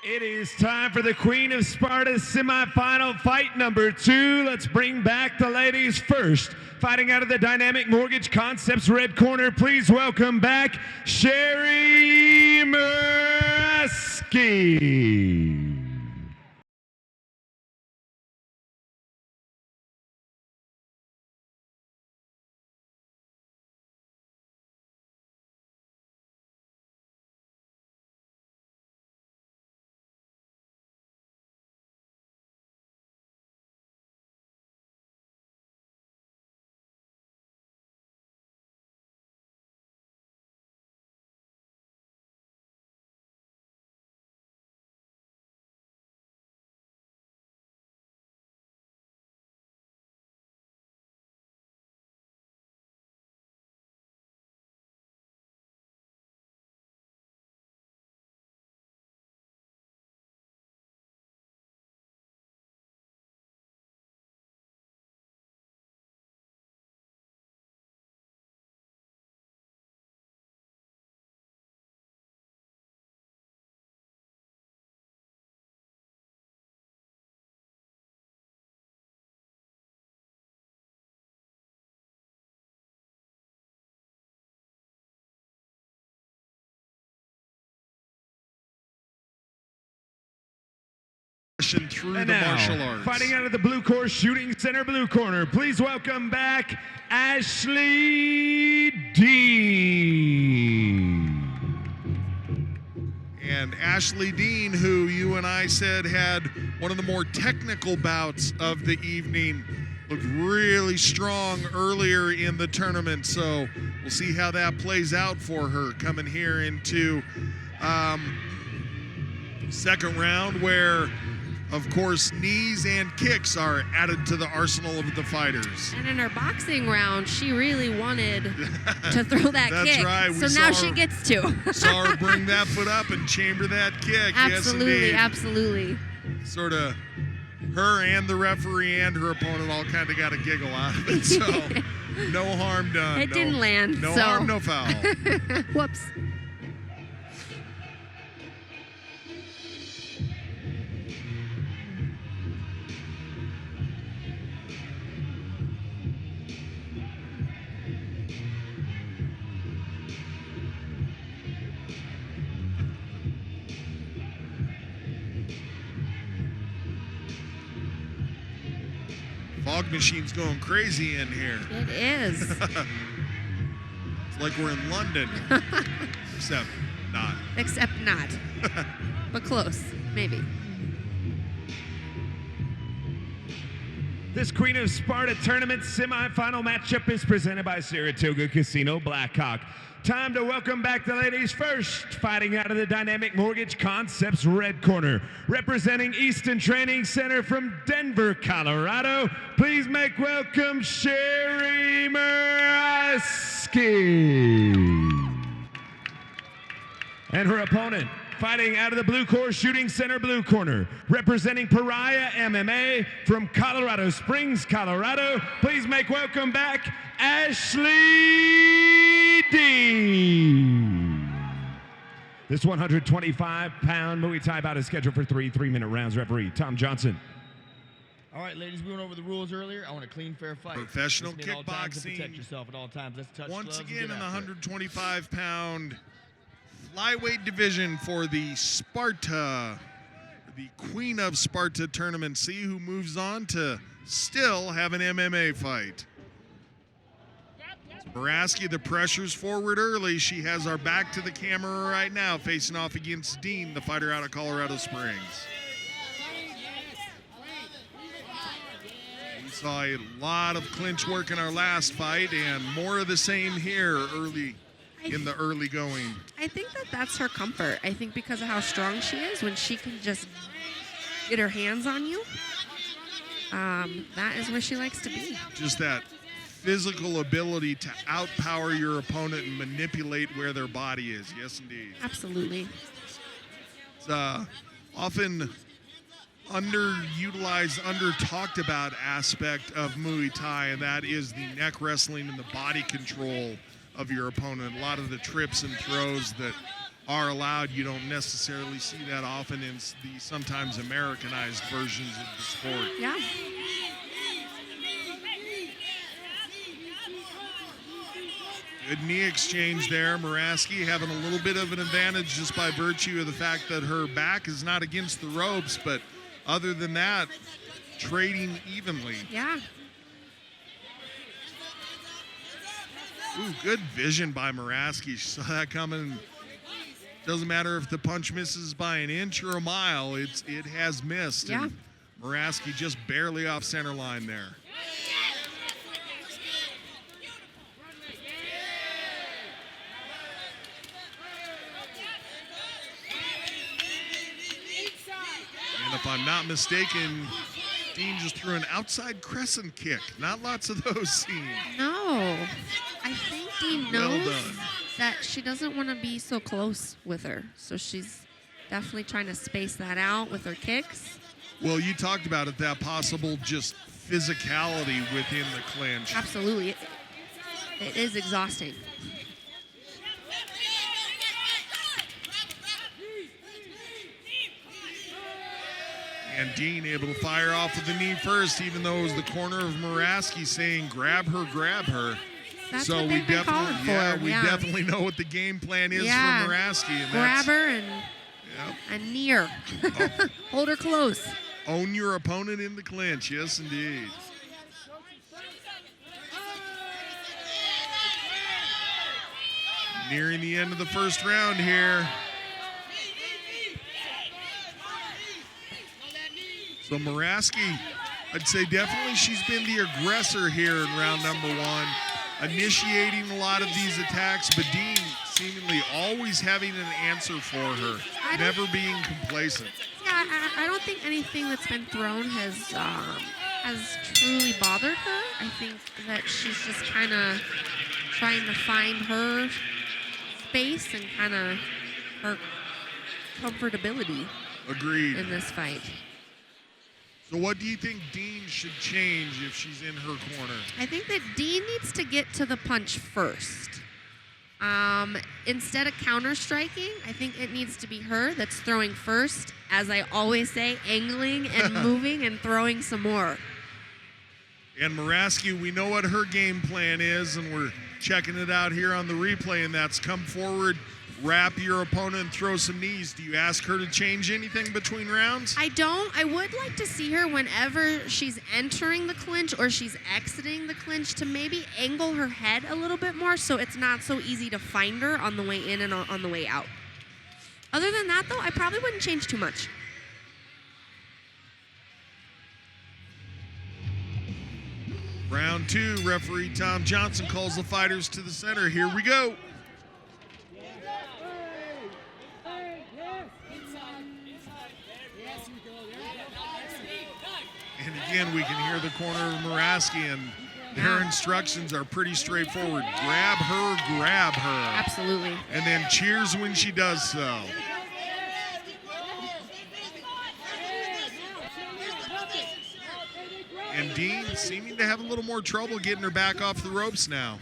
It is time for the Queen of Sparta semifinal fight number 2. Let's bring back the ladies first. Fighting out of the Dynamic Mortgage Concepts red corner, please welcome back Cheri Muraski. Through and the now, martial arts. Fighting out of the blue course, shooting center blue corner, please welcome back Ashley Deen. And Ashley Deen, who you and I said had one of the more technical bouts of the evening, looked really strong earlier in the tournament. So we'll see how that plays out for her coming here into second round, where of course, knees and kicks are added to the arsenal of the fighters. And in her boxing round, she really wanted to throw that That's kick. Right. So now she gets to. Saw her bring that foot up and chamber that kick. Absolutely, yes, absolutely. Sort of her and the referee and her opponent all kind of got a giggle out of it. So no harm done. It didn't land. No so. harm, no foul. Whoops. Fog machine's going crazy in here. It is. It's like we're in London, except not. Except not. But close, maybe. This Queen of Sparta tournament semifinal matchup is presented by Saratoga Casino Blackhawk. Time to welcome back the ladies first. Fighting out of the Dynamic Mortgage Concepts red corner, representing Easton Training Center from Denver, Colorado, please make welcome Cheri Muraski. And her opponent, fighting out of the blue course, shooting center blue corner, representing Pariah MMA from Colorado Springs, Colorado, please make welcome back Ashley Deen. This 125-pound Muay Thai bout is scheduled for 3 3-minute rounds. Referee Tom Johnson. All right, ladies, we went over the rules earlier. I want a clean, fair fight. Professional Listen at all times and kickboxing. protect yourself at all times. Let's touch Once gloves again in and the get after it. 125-pound flyweight division for the Sparta, the Queen of Sparta tournament. See who moves on to still have an MMA fight. Muraski, the pressure's forward early. She has our back to the camera right now, facing off against Deen, the fighter out of Colorado Springs. We saw a lot of clinch work in our last fight, and more of the same here early in the early going. I think that that's her comfort. I think because of how strong she is, when she can just get her hands on you, that is where she likes to be. Just that physical ability to outpower your opponent and manipulate where their body is. Yes, indeed. Absolutely. It's often underutilized, under-talked about aspect of Muay Thai, and that is the neck wrestling and the body control of your opponent. A lot of the trips and throws that are allowed. You don't necessarily see that often in the sometimes Americanized versions of the sport. Yeah. Good knee exchange there. Muraski having a little bit of an advantage just by virtue of the fact that her back is not against the ropes, but other than that, trading evenly. Yeah. Ooh, good vision by Muraski. She saw that coming. Doesn't matter if the punch misses by an inch or a mile, it has missed. Yeah. And Muraski just barely off center line there. And if I'm not mistaken, Deen just threw an outside crescent kick. Not lots of those seen. No. I think Deen Well knows done. that she doesn't want to be so close with her. So she's definitely trying to space that out with her kicks. Well, you talked about it, that possible just physicality within the clinch. Absolutely. It is exhausting. And Deen able to fire off with the knee first, even though it was the corner of Muraski saying, grab her, grab her. That's So what we they've been calling definitely, for. we definitely know what the game plan is Yeah. for Muraski. And Grab that's, her and yep. and knee her. Oh. Hold her close. Own your opponent in the clinch. Yes, indeed. Nearing the end of the first round here. So Muraski, I'd say definitely she's been the aggressor here in round number one, initiating a lot of these attacks, but Deen seemingly always having an answer for her, never being complacent. Yeah, I don't think anything that's been thrown has truly bothered her. I think that she's just kind of trying to find her space and kind of her comfortability Agreed. in this fight. So what do you think Deen should change if she's in her corner? I think that Deen needs to get to the punch first. Instead of counter striking, I think it needs to be her that's throwing first. As I always say, angling and moving and throwing some more. And Muraski, we know what her game plan is, and we're checking it out here on the replay, and that's come forward, wrap your opponent, and throw some knees. Do you ask her to change anything between rounds? I don't. I would like to see her whenever she's entering the clinch or she's exiting the clinch to maybe angle her head a little bit more so it's not so easy to find her on the way in and on the way out. Other than that, though, I probably wouldn't change too much. Round two, referee Tom Johnson calls the fighters to the center. Here we go. And again, we can hear the corner of Muraski, and her Yeah. instructions are pretty straightforward. Grab her, grab her. Absolutely. And then cheers when she does so. And Deen seeming to have a little more trouble getting her back off the ropes now.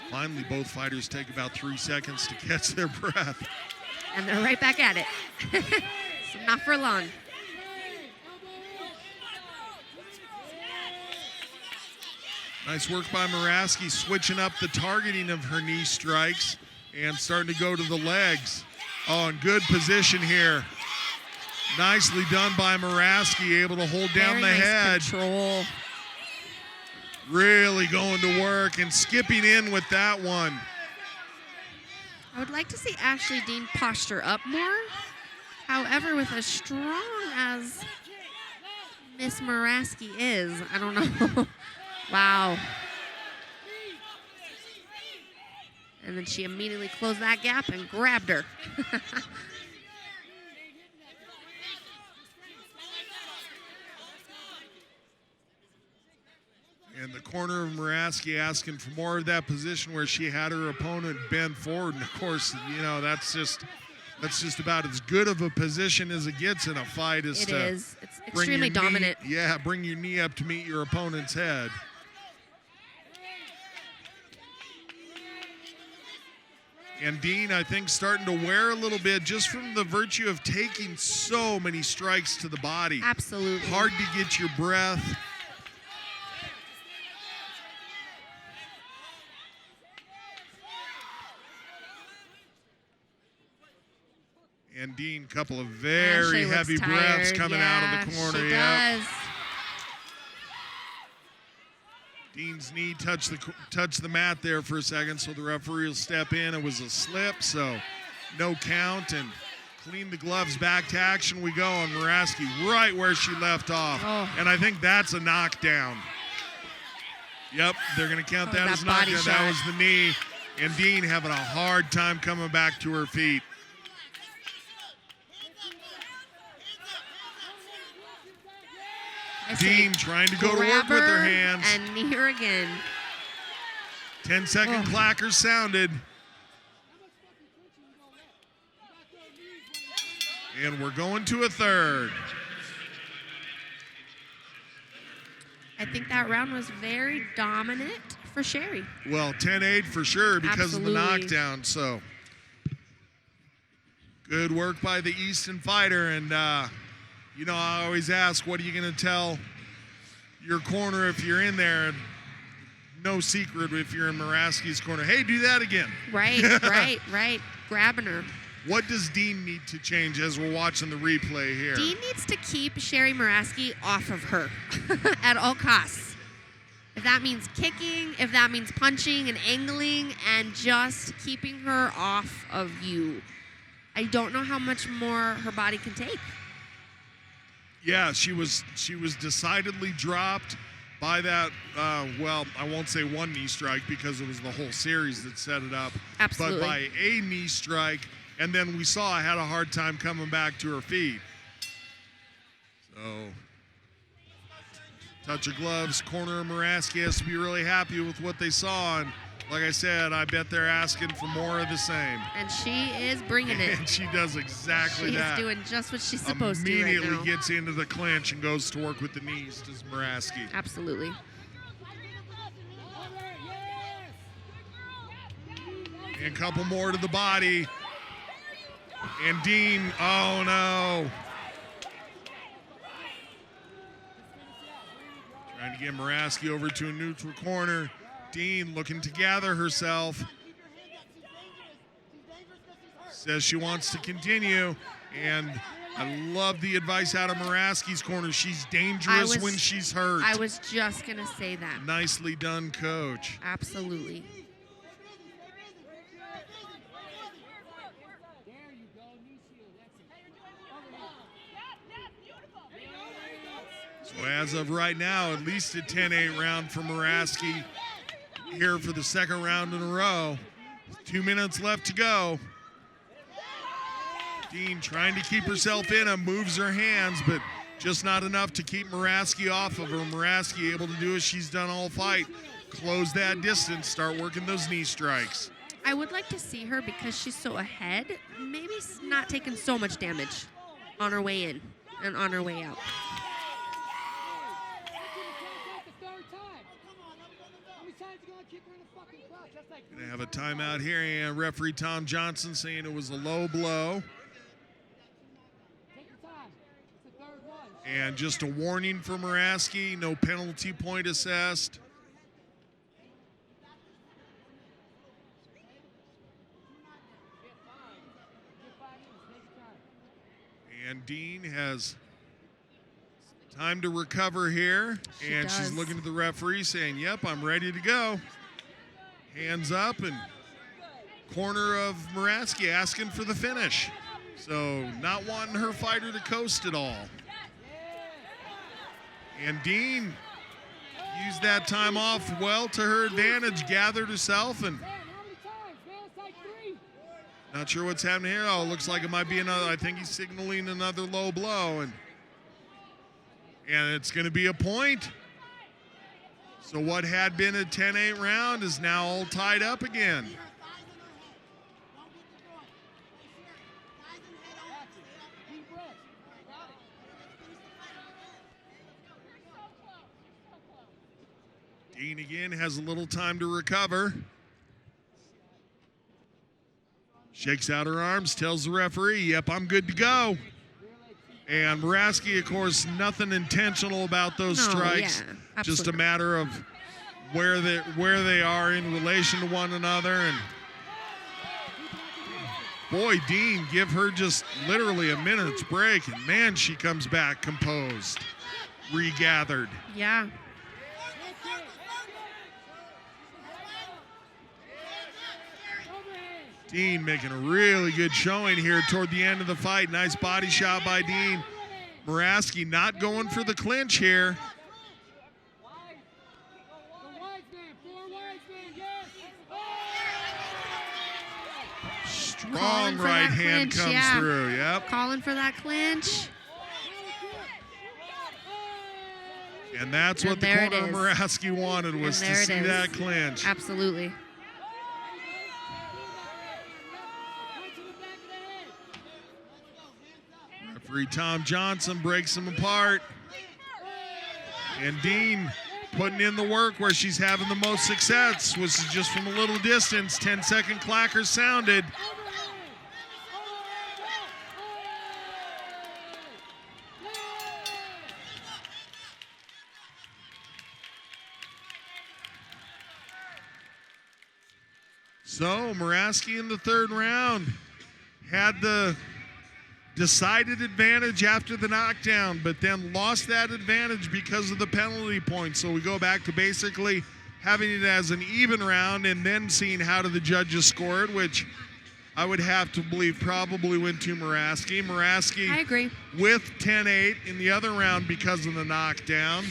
Finally, both fighters take about 3 seconds to catch their breath. And they're right back at it. So not for long. Nice work by Muraski, switching up the targeting of her knee strikes and starting to go to the legs. Oh, in good position here. Nicely done by Muraski, able to hold down Very the nice head. control. Really going to work and skipping in with that one. I would like to see Ashley Deen posture up more. However, with as strong as Miss Muraski is, I don't know. Wow. And then she immediately closed that gap and grabbed her. And the corner of Muraski asking for more of that position where she had her opponent bend forward. And of course, you know, that's just That's just about as good of a position as it gets in a fight. It is. It's bring extremely your dominant. Knee, yeah, bring your knee up to meet your opponent's head. And Deen, I think, starting to wear a little bit just from the virtue of taking so many strikes to the body. Absolutely. Hard to get your breath. And Deen, couple of very heavy breaths coming out of the corner. She does. Deen's knee touched the mat there for a second, so the referee will step in. It was a slip, so no count, and clean the gloves. Back to action we go on Muraski, right where she left off. Oh. And I think that's a knockdown. Yep, they're going to count that as knockdown. That was the knee, and Deen having a hard time coming back to her feet. Deen trying to go to work with her hands. And knee her again. 10-second clacker sounded. And we're going to a third. I think that round was very dominant for Cheri. Well, 10-8 for sure because of the knockdown. So good work by the Easton fighter. And, you know, I always ask, what are you going to tell your corner if you're in there? No secret if you're in Muraski's corner. Hey, do that again. Right. Grabbing her. What does Deen need to change as we're watching the replay here? Deen needs to keep Cheri Muraski off of her at all costs. If that means kicking, if that means punching and angling, and just keeping her off of you. I don't know how much more her body can take. Yeah, she was decidedly dropped by that, well, I won't say one knee strike because it was the whole series that set it up. Absolutely. But by a knee strike, and then we saw I had a hard time coming back to her feet. So, touch of gloves, corner of Muraski has to be really happy with what they saw. And like I said, I bet they're asking for more of the same. And she is bringing it. And she does exactly that. She's doing just what she's supposed to right now. Immediately gets into the clinch and goes to work with the knees, does Muraski. Absolutely. And a couple more to the body. And Deen, oh no. Trying to get Muraski over to a neutral corner. Deen looking to gather herself. Says she wants to continue. And I love the advice out of Muraski's corner. She's dangerous when she's hurt. I was just going to say that. Nicely done, coach. Absolutely. So as of right now, at least a 10-8 round for Muraski here for the second round in a row. 2 minutes left to go. Deen trying to keep herself in him, moves her hands, but just not enough to keep Muraski off of her. Muraski able to do as she's done all fight. Close that distance, start working those knee strikes. I would like to see her, because she's so ahead, maybe not taking so much damage on her way in and on her way out. Gonna have a timeout here, and referee Tom Johnson saying it was a low blow. And just a warning for Muraski, no penalty point assessed. And Deen has time to recover here. She's looking at the referee saying, yep, I'm ready to go. Hands up, and corner of Muraski asking for the finish. So not wanting her fighter to coast at all. And Deen used that time off well to her advantage, gathered herself, and not sure what's happening here. Oh, it looks like it might be another, I think he's signaling another low blow, and it's gonna be a point. So what had been a 10-8 round is now all tied up again. Deen again has a little time to recover. Shakes out her arms, tells the referee, yep, I'm good to go. And Muraski, of course, nothing intentional about those strikes. Yeah, just a matter of where they are in relation to one another. And boy, Deen, give her just literally a minute's break. And man, she comes back composed, regathered. Yeah. Deen making a really good showing here toward the end of the fight. Nice body shot by Deen. Muraski not going for the clinch here. Strong right hand comes through. Yep. Calling for that clinch. And that's what the corner of Muraski wanted, was to see that clinch. Absolutely. Referee Tom Johnson breaks them apart. And Deen putting in the work where she's having the most success, which is just from a little distance. 10-second clacker sounded. So Muraski in the third round had the decided advantage after the knockdown, but then lost that advantage because of the penalty points. So we go back to basically having it as an even round and then seeing how do the judges score it, which I would have to believe probably went to Muraski. Muraski, I agree, with 10-8 in the other round because of the knockdown.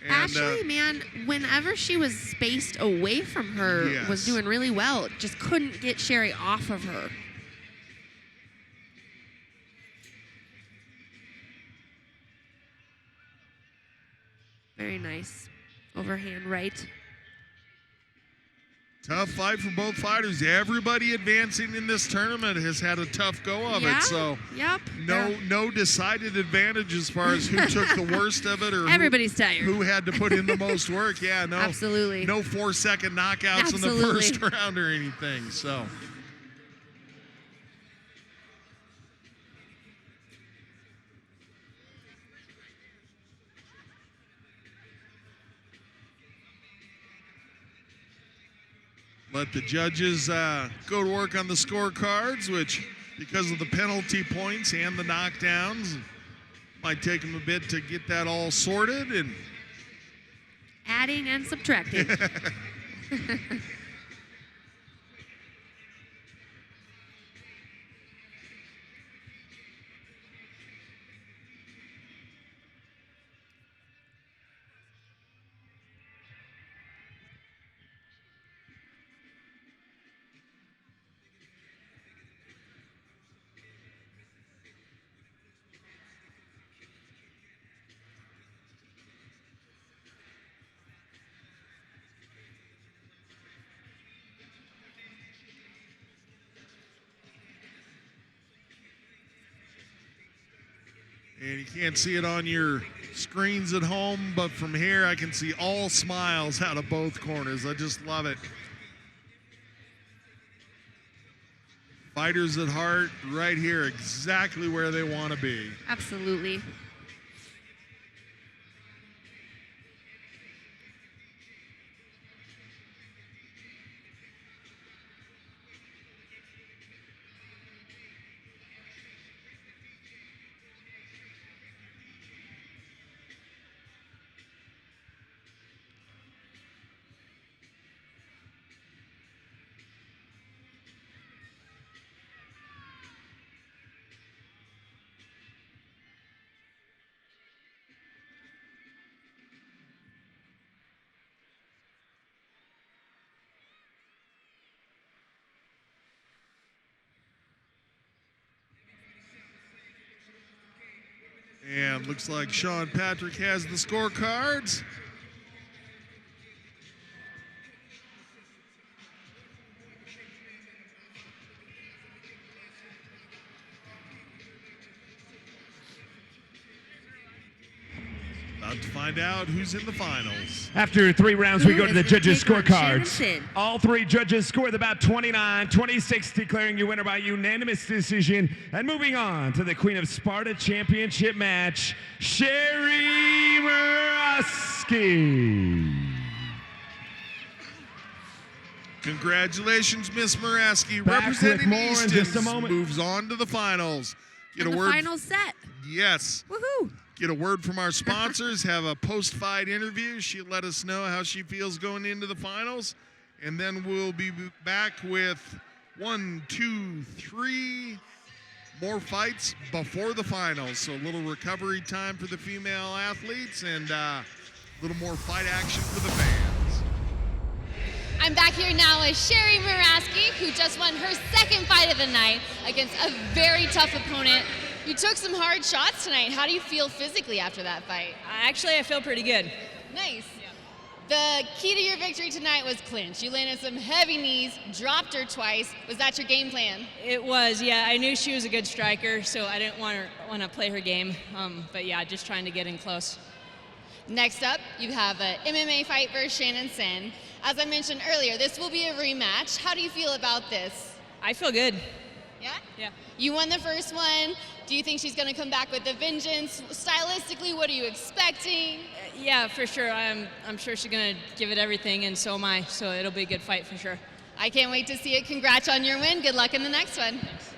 And, actually, man, whenever she was spaced away from her, was doing really well. Just couldn't get Cheri off of her. Very nice. Overhand right. Tough fight for both fighters. Everybody advancing in this tournament has had a tough go of it. So no decided advantage as far as who took the worst of it or everybody's tired. Who had to put in the most work. Yeah, no. Absolutely. No 4-second knockouts in the first round or anything. So let the judges go to work on the scorecards, which, because of the penalty points and the knockdowns, might take them a bit to get that all sorted. And adding and subtracting. And you can't see it on your screens at home, but from here I can see all smiles out of both corners. I just love it. Fighters at heart, right here, exactly where they want to be. Absolutely. And looks like Sean Patrick has the scorecards. About to find out who's in the finals. After 3 rounds, we Who go to is the gonna judges' take on scorecards. Shannon? All 3 judges scored about 29-26, declaring your winner by unanimous decision. And moving on to the Queen of Sparta championship match, Cheri Muraski. Congratulations, Miss Muraski. Back with Representing more in Easton just a moment. moves on to the finals. Get And a the word. final set. Yes. Woohoo! Get a word from our sponsors, have a post-fight interview. She'll let us know how she feels going into the finals. And then we'll be back with 1, 2, 3 more fights before the finals. So a little recovery time for the female athletes and a little more fight action for the fans. I'm back here now with Cheri Muraski, who just won her 2nd fight of the night against a very tough opponent. You took some hard shots tonight. How do you feel physically after that fight? Actually, I feel pretty good. Nice. The key to your victory tonight was clinch. You landed some heavy knees, dropped her twice. Was that your game plan? It was, yeah. I knew she was a good striker, so I didn't want to play her game. But yeah, just trying to get in close. Next up, you have an MMA fight versus Shannon Sen. As I mentioned earlier, this will be a rematch. How do you feel about this? I feel good. Yeah? Yeah. You won the first one. Do you think she's going to come back with a vengeance? Stylistically, what are you expecting? Yeah, for sure. I'm sure she's gonna give it everything, and so am I. So it'll be a good fight for sure. I can't wait to see it. Congrats on your win. Good luck in the next one. Thanks.